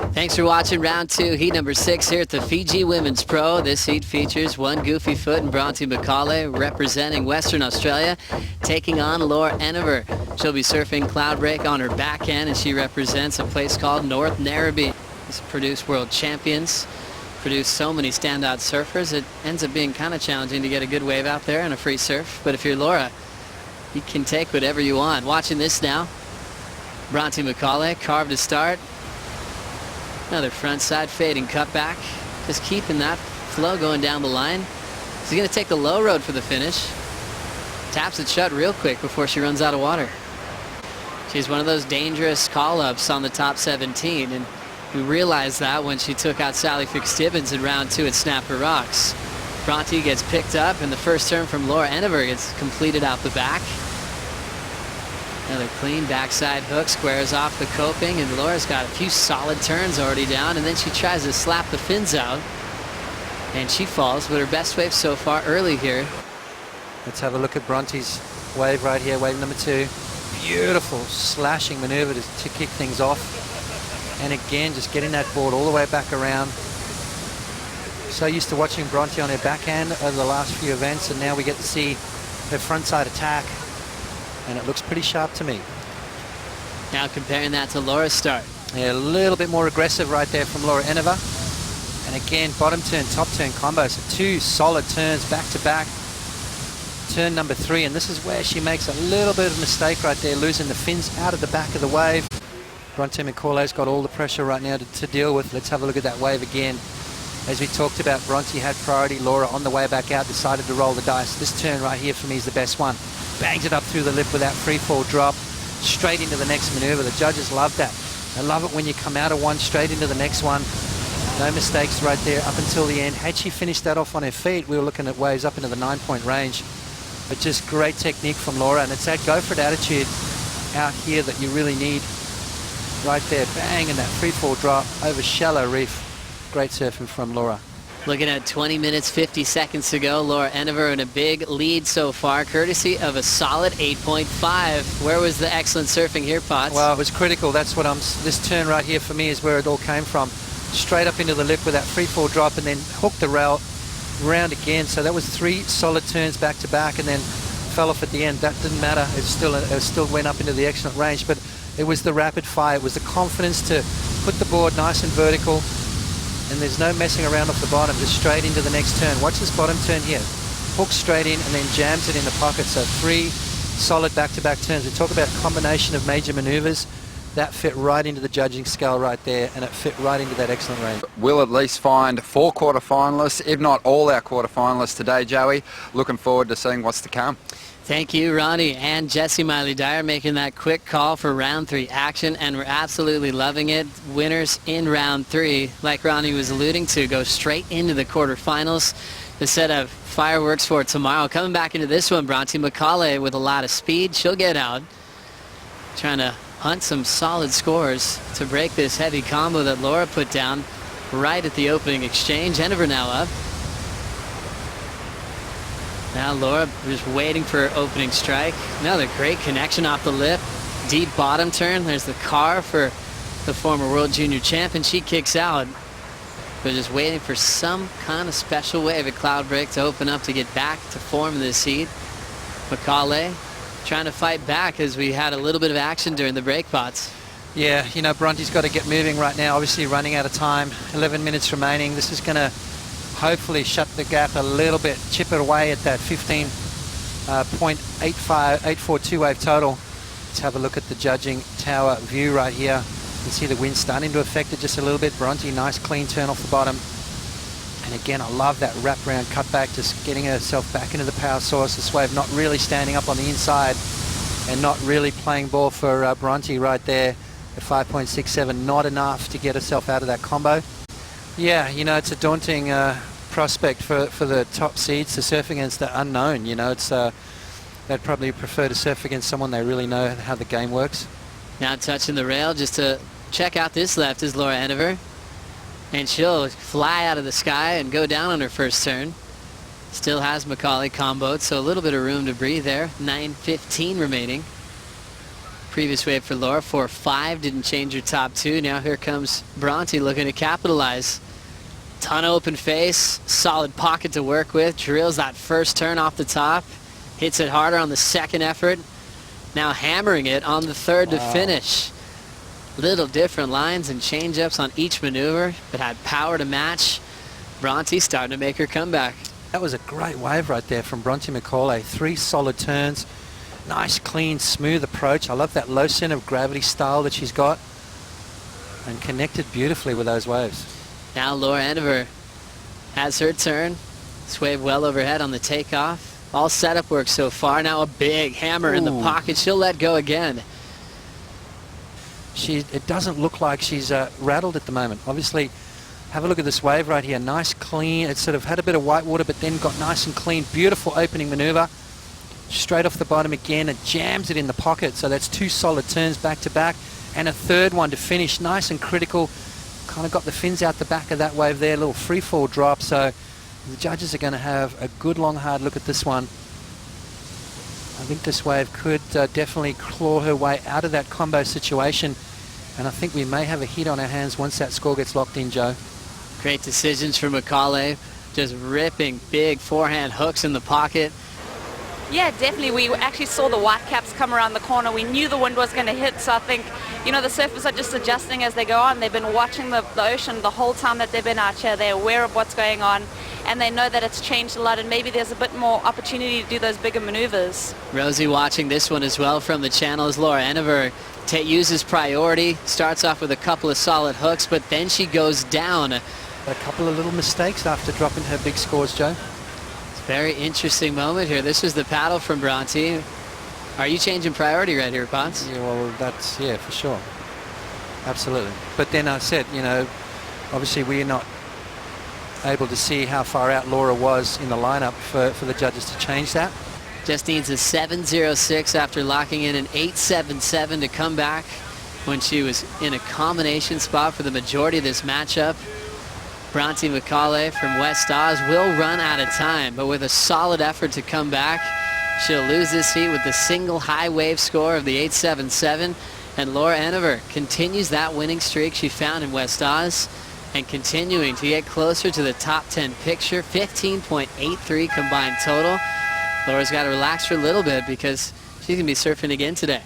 Thanks for watching round 2, heat number 6 here at the Fiji Women's Pro. This heat features one Goofy Foot and Bronte McCauley representing Western Australia, taking on Laura Enever. She'll be surfing Cloudbreak on her backhand, and she represents a place called North Narrabeen. It's produced world champions, produced so many standout surfers. It ends up being kind of challenging to get a good wave out there and a free surf. But if you're Laura, you can take whatever you want. Watching this now, Bronte McCauley carved to start. Another front side fading cutback, just keeping that flow going down the line. She's going to take the low road for the finish. Taps it shut real quick before she runs out of water. She's one of those dangerous call-ups on the top 17, and we realized that when she took out Sally Fitzgibbons in round 2 at Snapper Rocks. Bronte gets picked up, and the first turn from Laura Enever gets completed out the back. Another clean backside hook, squares off the coping, and Laura's got a few solid turns already down, and then she tries to slap the fins out, and she falls with her best wave so far early here. Let's have a look at Bronte's wave right here, wave number 2. Beautiful slashing maneuver to kick things off, and again just getting that board all the way back around. So used to watching Bronte on her backhand over the last few events, and now we get to see her frontside attack, and it looks pretty sharp to me. Now comparing that to Laura's start. Yeah, a little bit more aggressive right there from Laura Enever. And again, bottom turn, top turn combos. So 2 solid turns back to back. Turn number 3, and this is where she makes a little bit of a mistake right there, losing the fins out of the back of the wave. Bronte McCauley's got all the pressure right now to deal with. Let's have a look at that wave again. As we talked about, Bronte had priority. Laura on the way back out decided to roll the dice. This turn right here for me is the best one. Bangs it up through the lip with that free fall drop, straight into the next maneuver. The judges love that. They love it when you come out of one straight into the next one. No mistakes right there up until the end. Had she finished that off on her feet, we were looking at waves up into the 9-point range. But just great technique from Laura, and it's that go for it attitude out here that you really need. Right there, bang, and that free fall drop over shallow reef. Great surfing from Laura. Looking at 20 minutes, 50 seconds to go. Laura Enever in a big lead so far, courtesy of a solid 8.5. Where was the excellent surfing here, Potts? Well, it was critical. That's what this turn right here for me is where it all came from. Straight up into the lip with that free fall drop, and then hooked the rail round again. So that was 3 solid turns back to back, and then fell off at the end. That didn't matter. It still went up into the excellent range, but it was the rapid fire. It was the confidence to put the board nice and vertical, and there's no messing around off the bottom, just straight into the next turn. Watch this bottom turn here. Hooks straight in and then jams it in the pocket. So 3 solid back-to-back turns. We talk about a combination of major maneuvers. That fit right into the judging scale right there, and it fit right into that excellent range. We'll at least find 4 quarterfinalists, if not all our quarterfinalists today, Joey. Looking forward to seeing what's to come. Thank you, Ronnie and Jesse Miley-Dyer, making that quick call for round 3 action, and we're absolutely loving it. Winners in round 3, like Ronnie was alluding to, go straight into the quarterfinals. The set of fireworks for tomorrow. Coming back into this one, Bronte McCauley with a lot of speed. She'll get out, trying to hunt some solid scores to break this heavy combo that Laura put down right at the opening exchange. Enever now up. Now Laura just waiting for her opening strike. Another great connection off the lip. Deep bottom turn. There's the carve for the former world junior champ, and she kicks out. But just waiting for some kind of special wave at Cloudbreak to open up to get back to form in this heat. McCauley trying to fight back as we had a little bit of action during the break pots. Yeah, you know, Bronte's got to get moving right now. Obviously running out of time. 11 minutes remaining. This is going to hopefully shut the gap a little bit, chip it away at that 15.842 wave total. Let's have a look at the judging tower view right here. You can see the wind starting to affect it just a little bit. Bronte, nice clean turn off the bottom. And again, I love that wraparound cutback, just getting herself back into the power source. This wave not really standing up on the inside and not really playing ball for Bronte right there at 5.67. Not enough to get herself out of that combo. Yeah, you know, it's a daunting prospect for the top seeds to surf against the unknown. You know, it's they'd probably prefer to surf against someone they really know how the game works. Now touching the rail just to check out this left is Laura Enever. And she'll fly out of the sky and go down on her first turn. Still has McCauley comboed, so a little bit of room to breathe there. 9:15 remaining. Previous wave for Laura, 4-5, didn't change her top two. Now here comes Bronte looking to capitalize. Ton of open face, solid pocket to work with. Drills that first turn off the top. Hits it harder on the second effort. Now hammering it on the third to finish. Little different lines and change-ups on each maneuver, but had power to match. Bronte starting to make her comeback. That was a great wave right there from Bronte McCauley. 3 solid turns. Nice, clean, smooth approach. I love that low center of gravity style that she's got. And connected beautifully with those waves. Now Laura Enever has her turn. This wave well overhead on the takeoff. All setup work so far. Now a big hammer in the pocket. She'll let go again. It doesn't look like she's rattled at the moment. Obviously, have a look at this wave right here. Nice, clean. It sort of had a bit of white water, but then got nice and clean. Beautiful opening maneuver. Straight off the bottom again. It jams it in the pocket. So that's 2 solid turns back to back. And a third one to finish. Nice and critical. Kind of got the fins out the back of that wave there. A little free fall drop. So the judges are going to have a good long hard look at this one. I think this wave could definitely claw her way out of that combo situation. And I think we may have a hit on our hands once that score gets locked in, Joe. Great decisions from McCauley. Just ripping big forehand hooks in the pocket. Yeah, definitely. We actually saw the white caps come around the corner. We knew the wind was going to hit, so I think, you know, the surfers are just adjusting as they go on. They've been watching the ocean the whole time that they've been out here. They're aware of what's going on, and they know that it's changed a lot, and maybe there's a bit more opportunity to do those bigger maneuvers. Rosie watching this one as well from the channel as Laura Enever uses priority. Starts off with a couple of solid hooks, but then she goes down. A couple of little mistakes after dropping her big scores, Joe. Very interesting moment here. This is the paddle from Bronte. Are you changing priority right here, Ponce? Yeah, well, that's, yeah, for sure. Absolutely. But then I said, you know, obviously we're not able to see how far out Laura was in the lineup for the judges to change that. Just needs a 7.06 after locking in an 8.77 to come back when she was in a combination spot for the majority of this matchup. Bronte McCauley from West Oz will run out of time, but with a solid effort to come back, she'll lose this heat with the single high wave score of the 8.77. And Laura Enever continues that winning streak she found in West Oz and continuing to get closer to the top 10 picture. 15.83 combined total. Laura's got to relax for a little bit because she's going to be surfing again today.